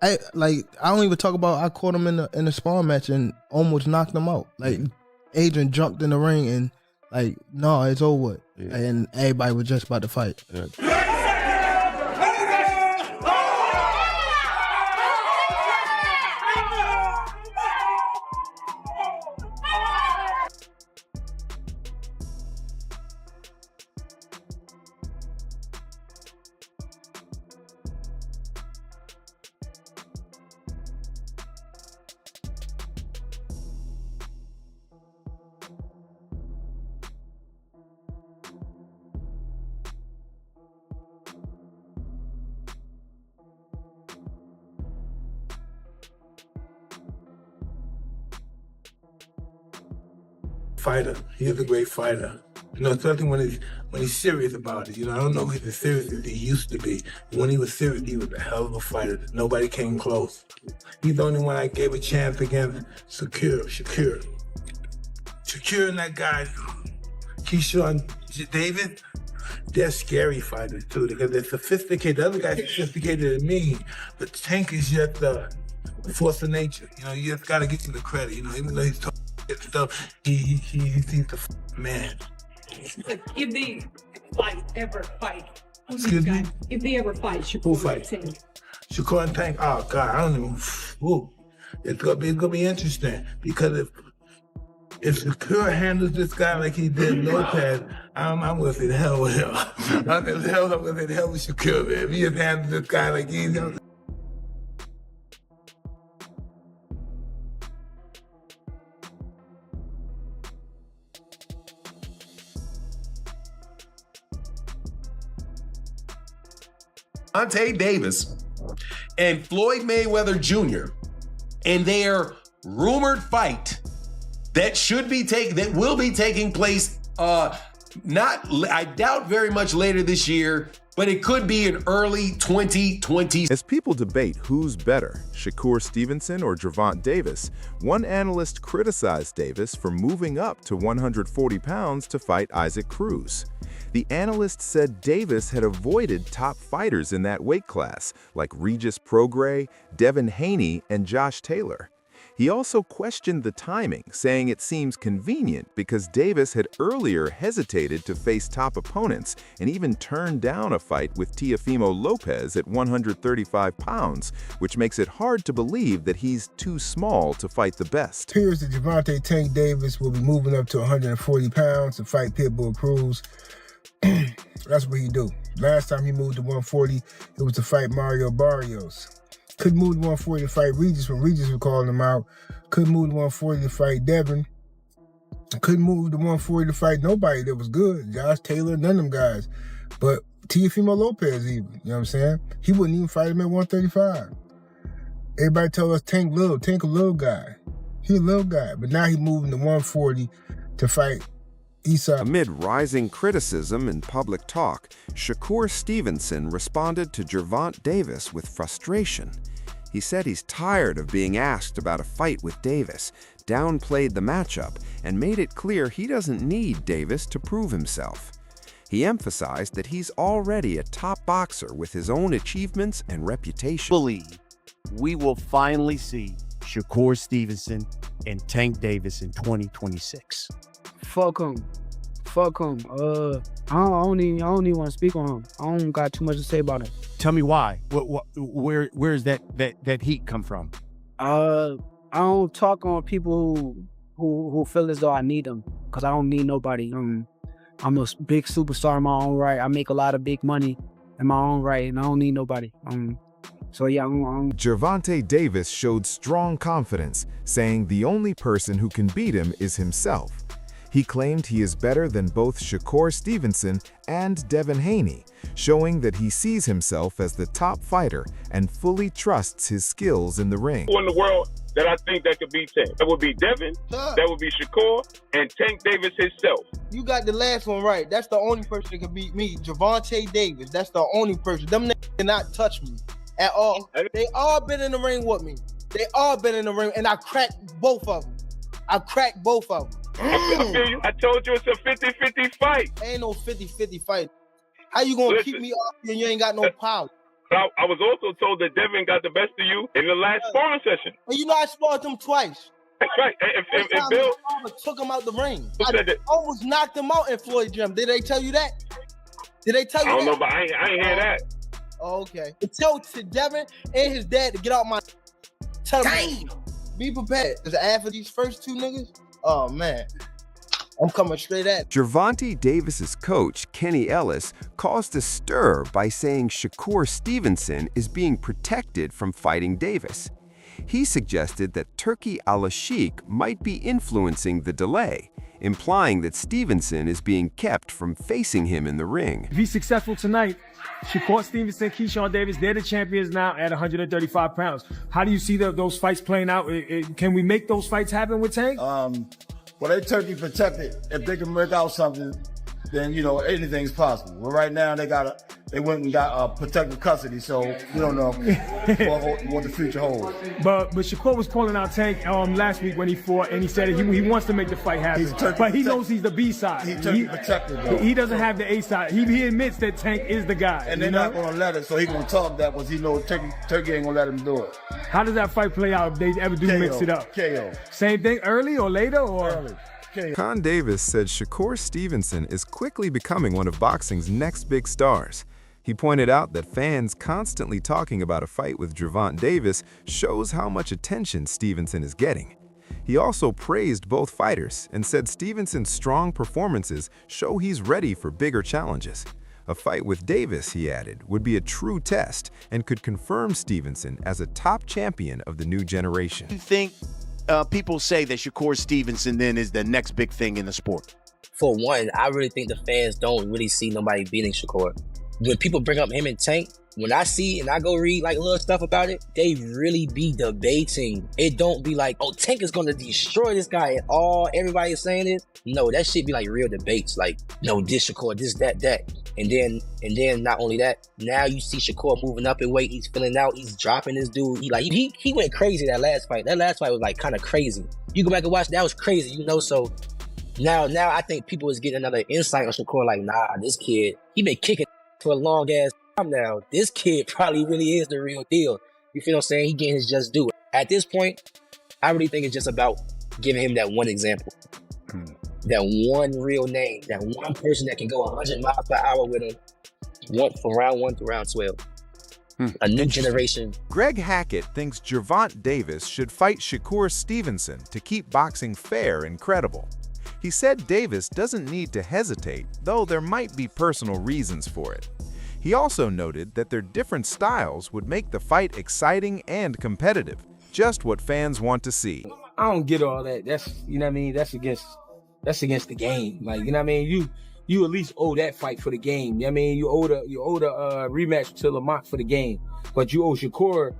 I don't even talk about. I caught him in the sparring match and almost knocked him out. Like Adrian jumped in the ring and like, no, it's over. Yeah. And everybody was just about to fight. Yeah. Fighter. He is a great fighter. You know, especially when he's serious about it. You know, I don't know if he's as serious as he used to be. When he was serious, he was a hell of a fighter. Nobody came close. He's the only one I gave a chance against Shakur and that guy, Keyshawn Davis, they're scary fighters too, because they're sophisticated. The other guy's sophisticated than me, but Tank is just a force of nature. You know, you just gotta give him the credit. You know, even though he's talking stuff, he's the man. If they ever fight, excuse me? If they ever fight, who fights? Shakur and Tank. Oh God, I don't even. Whoa. It's gonna be interesting because if Shakur handles this guy like he did Lopez, I'm gonna say the hell with him. I'm gonna say the hell with Shakur, man. If he just handles this guy like he's. Gervonta Davis and Floyd Mayweather Jr. and their rumored fight that will be taking place I doubt very much later this year, but it could be in early 2020. As people debate who's better, Shakur Stevenson or Gervonta Davis, one analyst criticized Davis for moving up to 140 pounds to fight Isaac Cruz. The analyst said Davis had avoided top fighters in that weight class, like Regis Prograis, Devin Haney, and Josh Taylor. He also questioned the timing, saying it seems convenient because Davis had earlier hesitated to face top opponents and even turned down a fight with Teofimo Lopez at 135 pounds, which makes it hard to believe that he's too small to fight the best. It appears that Gervonta Tank Davis will be moving up to 140 pounds to fight Pitbull Cruz. That's what he do. Last time he moved to 140, it was to fight Mario Barrios. Couldn't move to 140 to fight Regis when Regis was calling him out. Couldn't move to 140 to fight Devin. Couldn't move to 140 to fight nobody that was good. Josh Taylor, none of them guys. But Teofimo Lopez even, you know what I'm saying? He wouldn't even fight him at 135. Everybody told us Tank a little guy. He a little guy. But now he moving to 140 to fight Isa. Amid rising criticism and public talk, Shakur Stevenson responded to Gervonta Davis with frustration. He said he's tired of being asked about a fight with Davis, downplayed the matchup, and made it clear he doesn't need Davis to prove himself. He emphasized that he's already a top boxer with his own achievements and reputation. Believe we will finally see Shakur Stevenson and Tank Davis in 2026. Fuck him. I don't even want to speak on him. I don't got too much to say about him. Tell me why. Where's that heat come from? I don't talk on people who feel as though I need them, because I don't need nobody. I'm a big superstar in my own right. I make a lot of big money in my own right, and I don't need nobody. So yeah, Gervonta Davis showed strong confidence, saying the only person who can beat him is himself. He claimed he is better than both Shakur Stevenson and Devin Haney, showing that he sees himself as the top fighter and fully trusts his skills in the ring. Who in the world that I think that could beat Tank? That would be Devin, that would be Shakur, and Tank Davis himself. You got the last one right. That's the only person that can beat me, Gervonta Davis. That's the only person. Them niggas cannot touch me at all. They all been in the ring with me. They all been in the ring, and I cracked both of them. I feel you. I told you it's a 50-50 fight. Ain't no 50-50 fight. How you gonna keep me up when you ain't got no power? I was also told that Devin got the best of you last sparring session. And you know I sparred them twice. Right. And Bill took him out the ring. said that? Almost knocked him out in Floyd gym. Did they tell you that? Did they tell you I don't that? know, but I ain't hear that. Oh, okay. Tell to Devin and his dad to get out my. Tell him, be prepared. Because after these first two niggas, oh man, I'm coming straight at. Gervonta Davis's coach, Kenny Ellis, caused a stir by saying Shakur Stevenson is being protected from fighting Davis. He suggested that Turki Alalshikh might be influencing the delay, implying that Stevenson is being kept from facing him in the ring. If he's successful tonight, Shakur Stevenson, Keyshawn Davis, they're the champions now at 135 pounds. How do you see those fights playing out? Can we make those fights happen with Tank? Well, they Turkey protected. If they can work out something, then, you know, anything's possible. But right now, they went and got protective custody, so we don't know what the future holds. But Shakur was calling out Tank last week when he fought, and he said he wants to make the fight happen. But he knows he's the B side. He's Turkey protected, though. He doesn't have the A side. He admits that Tank is the guy. And they're not going to let it, so he's going to talk that because he knows Turkey ain't going to let him do it. How does that fight play out if they ever do mix it up? KO. Same thing, early or later? Or early. Con Davis said Shakur Stevenson is quickly becoming one of boxing's next big stars. He pointed out that fans constantly talking about a fight with Gervonta Davis shows how much attention Stevenson is getting. He also praised both fighters and said Stevenson's strong performances show he's ready for bigger challenges. A fight with Davis, he added, would be a true test and could confirm Stevenson as a top champion of the new generation. Do you think people say that Shakur Stevenson then is the next big thing in the sport? For one, I really think the fans don't really see nobody beating Shakur. When people bring up him and Tank, when I see and I go read like little stuff about it, they really be debating. It don't be like, oh, Tank is gonna destroy this guy and everybody is saying it. No, that shit be like real debates. Like, no, this Shakur, this, that. And then not only that, now you see Shakur moving up in weight. He's filling out. He's dropping this dude. He went crazy that last fight. That last fight was like kind of crazy. You go back and watch. That was crazy, you know. So now I think people is getting another insight on Shakur. Like, nah, this kid, he been kicking for a long ass time now. This kid probably really is the real deal. You feel what I'm saying? He getting his just due. At this point, I really think it's just about giving him that one example. That one real name, that one person that can go 100 miles per hour with him from round 1 to round 12. A new generation. Greg Hackett thinks Gervonta Davis should fight Shakur Stevenson to keep boxing fair and credible. He said Davis doesn't need to hesitate, though there might be personal reasons for it. He also noted that their different styles would make the fight exciting and competitive, just what fans want to see. I don't get all that. That's, you know what I mean? That's against the game. Like, you know what I mean? You at least owe that fight for the game. You know what I mean? You owe the rematch to Lamont for the game. But you owe Shakur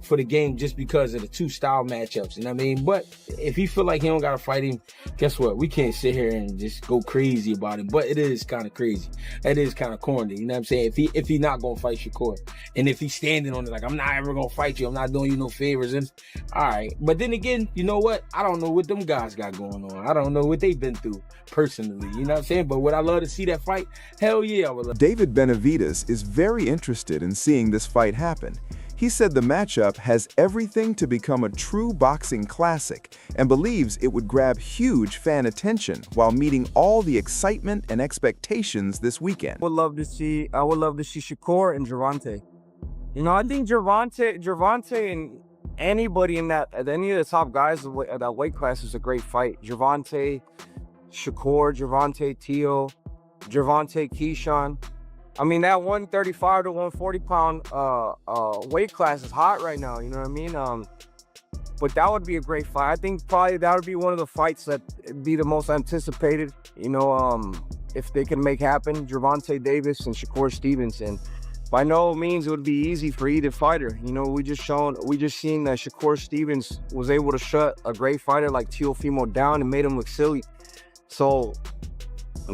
for the game just because of the two style matchups. You know what I mean? But if he feel like he don't got to fight him, guess what? We can't sit here and just go crazy about it. But it is kind of crazy. It is kind of corny. You know what I'm saying? If he not going to fight Shakur, and if he's standing on it like, I'm not ever going to fight you, I'm not doing you no favors, and all right. But then again, you know what? I don't know what them guys got going on. I don't know what they've been through personally. You know what I'm saying? But would I love to see that fight? Hell yeah, I would love. David Benavides is very interested in seeing this fight happen. He said the matchup has everything to become a true boxing classic and believes it would grab huge fan attention while meeting all the excitement and expectations this weekend. I would love to see Shakur and Gervonta. You know, I think Gervonta and anybody in any of the top guys at that weight class is a great fight. Gervonta, Shakur, Gervonta, Teo, Gervonta, Keyshawn. I mean, that 135 to 140 pound weight class is hot right now, you know what I mean? But that would be a great fight. I think probably that would be one of the fights that be the most anticipated, you know, if they can make happen, Gervonta Davis and Shakur Stevenson. By no means it would be easy for either fighter. You know, we just seen that Shakur Stevens was able to shut a great fighter like Teofimo down and made him look silly. So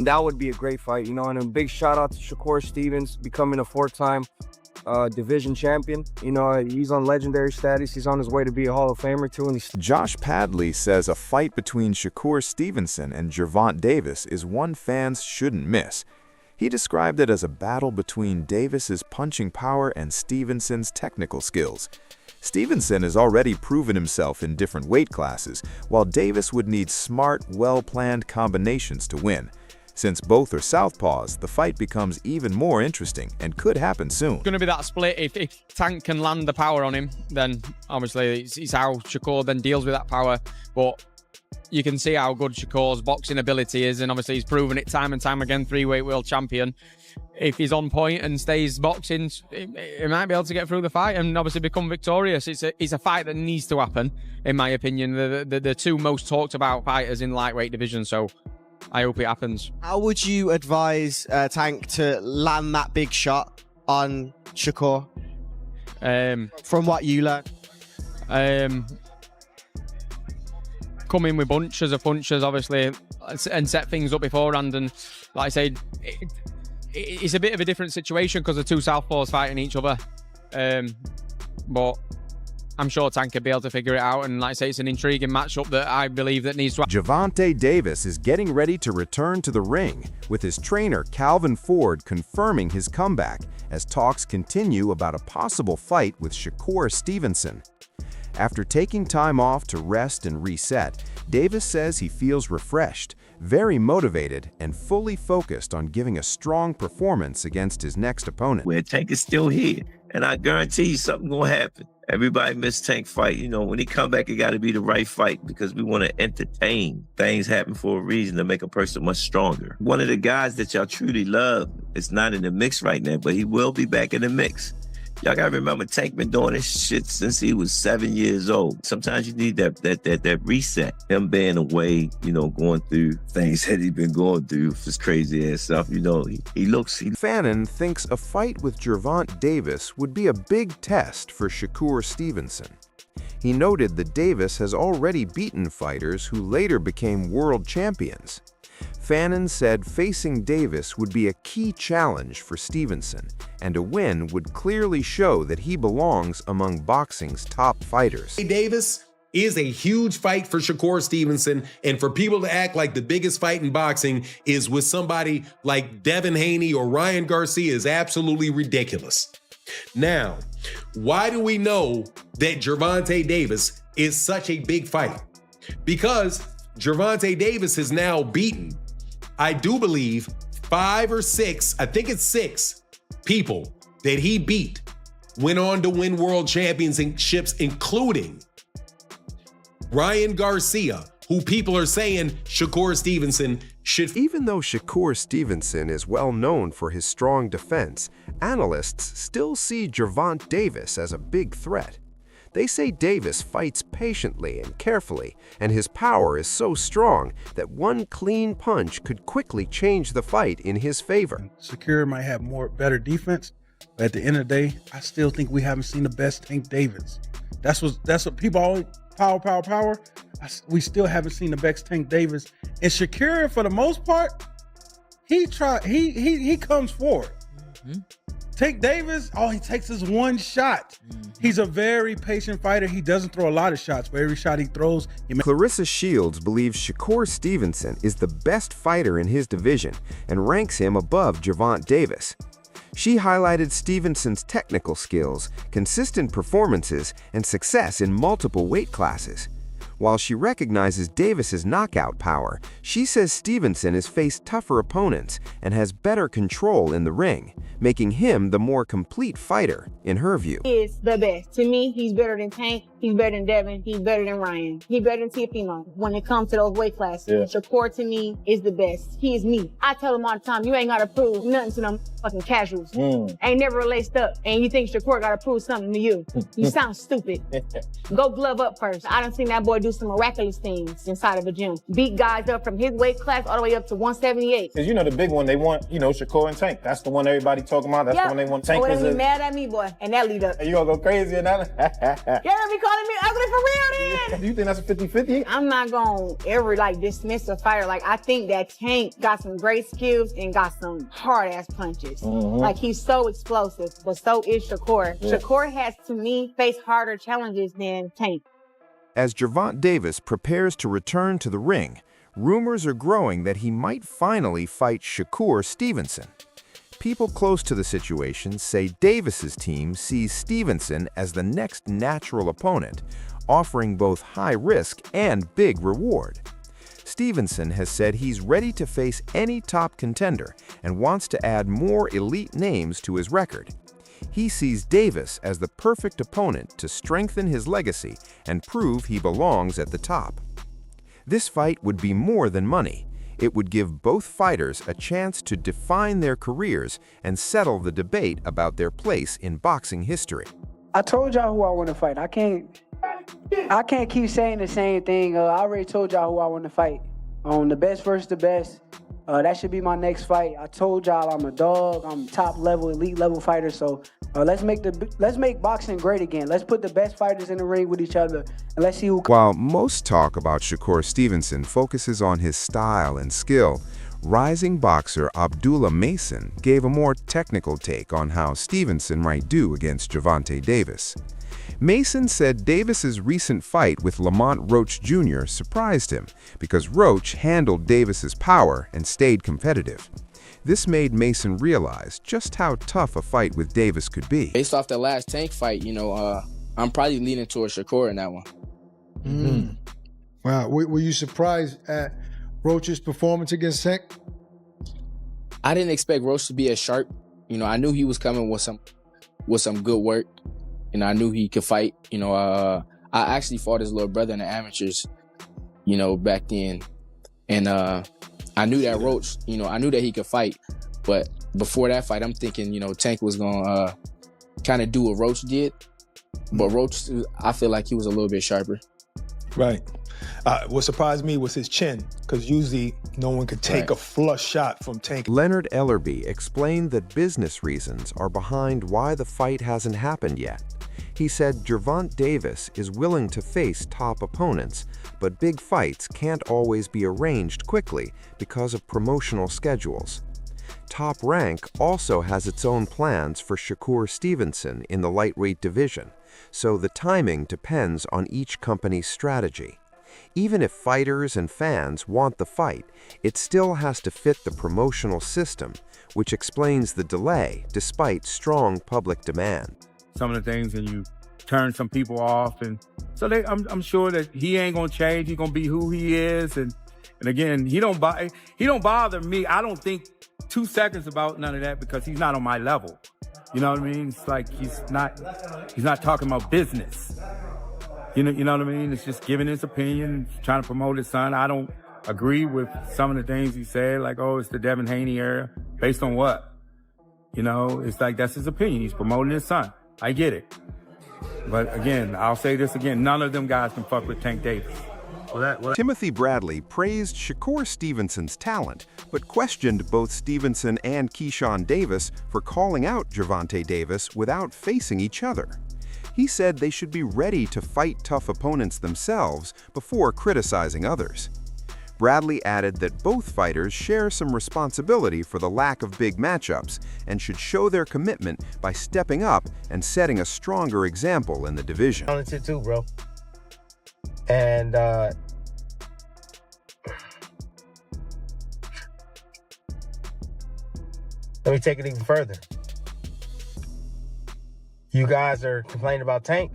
that would be a great fight, you know, and a big shout out to Shakur Stevens becoming a 4-time division champion. You know, he's on legendary status. He's on his way to be a Hall of Famer too. And Josh Padley says a fight between Shakur Stevenson and Gervonta Davis is one fans shouldn't miss. He described it as a battle between Davis's punching power and Stevenson's technical skills. Stevenson has already proven himself in different weight classes, while Davis would need smart, well-planned combinations to win. Since both are southpaws, the fight becomes even more interesting and could happen soon. It's going to be that split. If Tank can land the power on him, then obviously it's how Shakur then deals with that power. But you can see how good Shakur's boxing ability is, and obviously he's proven it time and time again, 3-weight world champion. If he's on point and stays boxing, he might be able to get through the fight and obviously become victorious. It's a fight that needs to happen, in my opinion. The two most talked about fighters in lightweight division, so I hope it happens. How would you advise Tank to land that big shot on Shakur? From what you learned? Come in with bunches of punches, obviously, and set things up beforehand. And like I said, it's a bit of a different situation because the two southpaws fighting each other. But I'm sure Tank will be able to figure it out. And like I say, it's an intriguing matchup that I believe that needs to happen. Gervonta Davis is getting ready to return to the ring, with his trainer Calvin Ford confirming his comeback as talks continue about a possible fight with Shakur Stevenson. After taking time off to rest and reset, Davis says he feels refreshed, very motivated, and fully focused on giving a strong performance against his next opponent. Where Tank is still here, and I guarantee you something gonna happen. Everybody missed Tank fight. You know, when he come back, it got to be the right fight because we want to entertain. Things happen for a reason to make a person much stronger. One of the guys that y'all truly love is not in the mix right now, but he will be back in the mix. Y'all gotta remember, Tank been doing this shit since he was 7 years old. Sometimes you need that reset. Him being away, you know, going through things that he been going through, this crazy ass stuff, you know, he looks... Fannin thinks a fight with Gervonta Davis would be a big test for Shakur Stevenson. He noted that Davis has already beaten fighters who later became world champions. Fannin said facing Davis would be a key challenge for Stevenson, and a win would clearly show that he belongs among boxing's top fighters. Davis is a huge fight for Shakur Stevenson, and for people to act like the biggest fight in boxing is with somebody like Devin Haney or Ryan Garcia is absolutely ridiculous. Now, why do we know that Gervonta Davis is such a big fight? Because Gervonta Davis has now beaten, I do believe, 5 or 6, I think it's 6 people that he beat went on to win world championships, including Ryan Garcia, who people are saying Shakur Stevenson should... Even though Shakur Stevenson is well known for his strong defense, analysts still see Gervonta Davis as a big threat. They say Davis fights patiently and carefully, and his power is so strong that one clean punch could quickly change the fight in his favor. Shakur might have better defense, but at the end of the day, I still think we haven't seen the best Tank Davis. That's what people always power. We still haven't seen the best Tank Davis. And Shakur, for the most part, he comes forward. Mm-hmm. Tank Davis, all he takes is one shot. Mm-hmm. He's a very patient fighter. He doesn't throw a lot of shots, but every shot he throws... Clarissa Shields believes Shakur Stevenson is the best fighter in his division and ranks him above Gervonta Davis. She highlighted Stevenson's technical skills, consistent performances, and success in multiple weight classes. While she recognizes Davis's knockout power, she says Stevenson has faced tougher opponents and has better control in the ring, making him the more complete fighter, in her view. He is the best. To me, he's better than Tank, he's better than Devin, he's better than Ryan, he's better than Tiafimo when it comes to those weight classes. Yeah. Shakur, to me, is the best. He is me. I tell him all the time, you ain't gotta prove nothing to them fucking casuals. Ain't never laced up, and you think Shakur gotta prove something to you. You sound stupid. Go glove up first. I done seen that boy do some miraculous things inside of a gym. Beat guys up from his weight class all the way up to 178. Cause you know the big one they want, you know, Shakur and Tank. That's the one everybody talking about. That's the one they want. Tank is mad at me, boy, and that lead up. You gonna go crazy in that? You heard me calling me ugly for real then? Do you think that's a 50-50? I'm not gonna ever dismiss a fighter. I think that Tank got some great skills and got some hard ass punches. Mm-hmm. He's so explosive, but so is Shakur. Yeah. Shakur has, to me, faced harder challenges than Tank. As Gervonta Davis prepares to return to the ring, rumors are growing that he might finally fight Shakur Stevenson. people close to the situation say Davis's team sees Stevenson as the next natural opponent, offering both high risk and big reward. Stevenson has said he's ready to face any top contender and wants to add more elite names to his record. He sees Davis as the perfect opponent to strengthen his legacy and prove he belongs at the top. This fight would be more than money. It would give both fighters a chance to define their careers and settle the debate about their place in boxing history. I told y'all who I want to fight. I can't keep saying the same thing. I already told y'all who I want to fight. The best versus the best. That should be my next fight. I told y'all I'm a dog. I'm top level, elite level fighter. So let's make boxing great again. Let's put the best fighters in the ring with each other, and let's see who. While most talk about Shakur Stevenson focuses on his style and skill, rising boxer Abdullah Mason gave a more technical take on how Stevenson might do against Gervonta Davis. Mason said Davis's recent fight with Lamont Roach Jr. surprised him because Roach handled Davis's power and stayed competitive. This made Mason realize just how tough a fight with Davis could be. Based off the last Tank fight, I'm probably leaning towards Shakur in that one. Wow, were you surprised at Roach's performance against Tank? I didn't expect Roach to be as sharp. I knew he was coming with some good work. I knew he could fight. I actually fought his little brother in the amateurs, back then. And I knew that Roach, I knew that he could fight. But before that fight, I'm thinking, Tank was going to kind of do what Roach did. But Roach, I feel like he was a little bit sharper. Right. What surprised me was his chin, because usually no one could take a flush shot from Tank. Leonard Ellerby explained that business reasons are behind why the fight hasn't happened yet. He said Gervonta Davis is willing to face top opponents, but big fights can't always be arranged quickly because of promotional schedules. Top Rank also has its own plans for Shakur Stevenson in the lightweight division, so the timing depends on each company's strategy. Even if fighters and fans want the fight, it still has to fit the promotional system, which explains the delay despite strong public demand. Some of the things, and you turn some people off, and so I'm sure that he ain't gonna change. He's gonna be who he is, and again, he don't bother me. I don't think 2 seconds about none of that because he's not on my level. You know what I mean? It's like he's not talking about business. You know what I mean? It's just giving his opinion, trying to promote his son. I don't agree with some of the things he said, like, oh, it's the Devin Haney era. Based on what? It's like that's his opinion. He's promoting his son. I get it. But again, I'll say this again, none of them guys can fuck with Tank Davis. Timothy Bradley praised Shakur Stevenson's talent, but questioned both Stevenson and Keyshawn Davis for calling out Gervonta Davis without facing each other. He said they should be ready to fight tough opponents themselves before criticizing others. Bradley added that both fighters share some responsibility for the lack of big matchups and should show their commitment by stepping up and setting a stronger example in the division. Talented too, bro. And let me take it even further. You guys are complaining about Tank.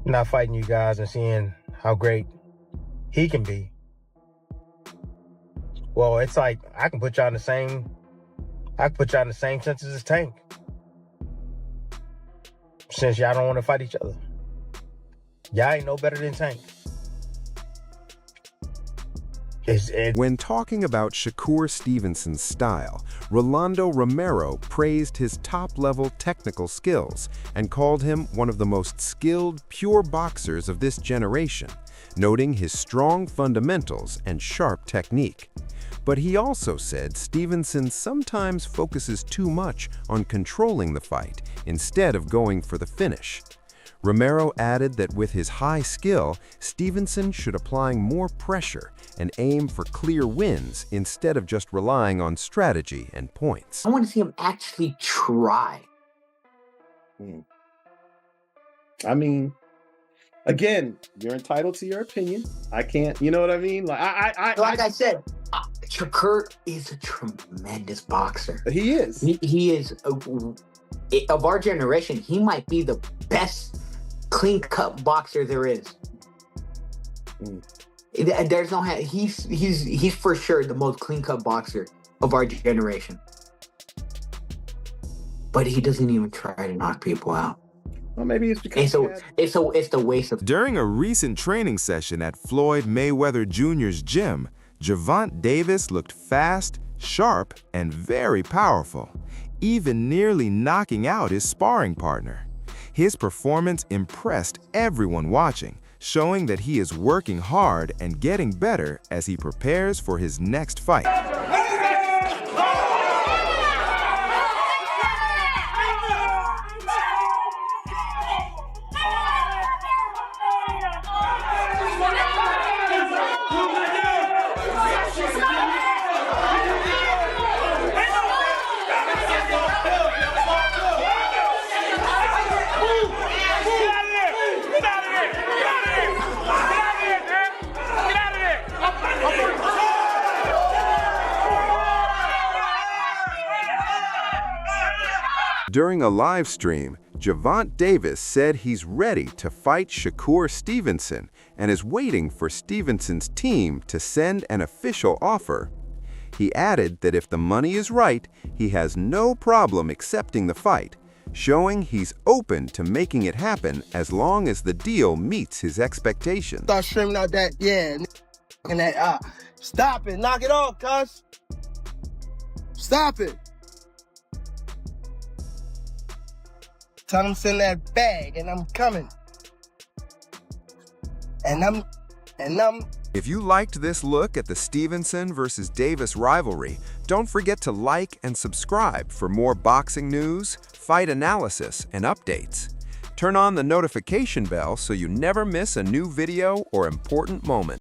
I'm not fighting you guys and seeing how great he can be. Well, it's like I can put y'all in the same sentence as Tank. Since y'all don't want to fight each other. Y'all ain't no better than Tank. When talking about Shakur Stevenson's style, Rolando Romero praised his top-level technical skills and called him one of the most skilled, pure boxers of this generation, noting his strong fundamentals and sharp technique. But he also said Stevenson sometimes focuses too much on controlling the fight instead of going for the finish. Romero added that with his high skill, Stevenson should apply more pressure and aim for clear wins instead of just relying on strategy and points. I want to see him actually try. I mean, again, you're entitled to your opinion. I can't, you know what I mean? Like I said, Shakur is a tremendous boxer. He is. He is, of our generation, he might be the best clean-cut boxer there is. There's no, he's for sure the most clean-cut boxer of our generation. But he doesn't even try to knock people out. Well, maybe it's because it's the waste of. During a recent training session at Floyd Mayweather Jr.'s gym, Gervonta Davis looked fast, sharp, and very powerful, even nearly knocking out his sparring partner. His performance impressed everyone watching, showing that he is working hard and getting better as he prepares for his next fight. During a live stream, Gervonta Davis said he's ready to fight Shakur Stevenson and is waiting for Stevenson's team to send an official offer. He added that if the money is right, he has no problem accepting the fight, showing he's open to making it happen as long as the deal meets his expectations. Start streaming out that, and that, stop it, knock it off, cuz. Stop it. Tell him send that bag, and I'm coming. And I'm. If you liked this look at the Stevenson versus Davis rivalry, don't forget to like and subscribe for more boxing news, fight analysis, and updates. Turn on the notification bell so you never miss a new video or important moment.